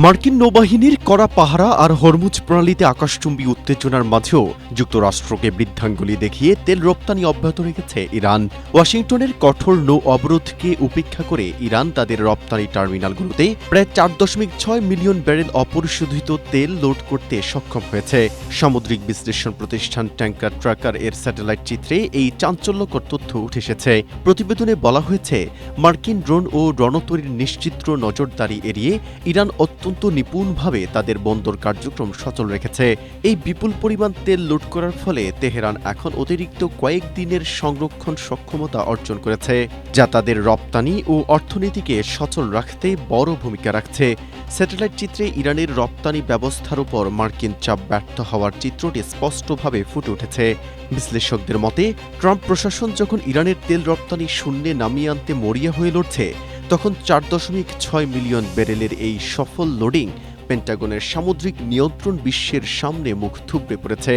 মার্কিন নৌবাহিনীর কড়া পাহারা আর হরমুজ প্রণালীতে আকাশচুম্বী উত্তেজনার মাঝেও যুক্তরাষ্ট্রকে বৃদ্ধাঙ্গুলি দেখিয়ে তেল রপ্তানি অব্যাহত রেখেছে ইরান। ওয়াশিংটনের কঠোর নৌ অবরোধকে উপেক্ষা করে ইরান তাদের রপ্তানি টার্মিনালগুলোতে প্রায় 4.6 মিলিয়ন ব্যারেল অপরিশোধিত তেল লোড করতে সক্ষম হয়েছে। সামুদ্রিক বিশ্লেষণ প্রতিষ্ঠান ট্যাঙ্কার ট্র্যাকার এর স্যাটেলাইট চিত্রে এই চাঞ্চল্যকর তথ্য উঠে এসেছে। প্রতিবেদনে বলা হয়েছে, মার্কিন ড্রোন ও রণতরীর নিশ্চিদ্র নজরদারি এড়িয়ে ইরান অত্যন্ত নিপুণভাবে তাদের বন্দর কার্যক্রম সচল রেখেছে। এই বিপুল পরিমাণ তেল লোড করার ফলে তেহরান এখন অতিরিক্ত কয়েকদিনের সংরক্ষণ সক্ষমতা অর্জন করেছে, যা তাদের রপ্তানি ও অর্থনীতিকে সচল রাখতে বড় ভূমিকা রাখছে। স্যাটেলাইট চিত্রে ইরানের রপ্তানি ব্যবস্থার উপর মার্কিন চাপ ব্যর্থ হওয়ার চিত্রটি স্পষ্টভাবে ফুটে উঠেছে। বিশ্লেষকদের মতে, ট্রাম্প প্রশাসন যখন ইরানের তেল রপ্তানি শূন্যে নামিয়ে আনতে মরিয়া হয়ে লড়ছে, তখন 4.6 মিলিয়ন ব্যারেলের এই সফল লোডিং পেন্টাগনের সামুদ্রিক নিয়ন্ত্রণ বিশ্বের সামনে মুখ থুবড়ে পড়েছে।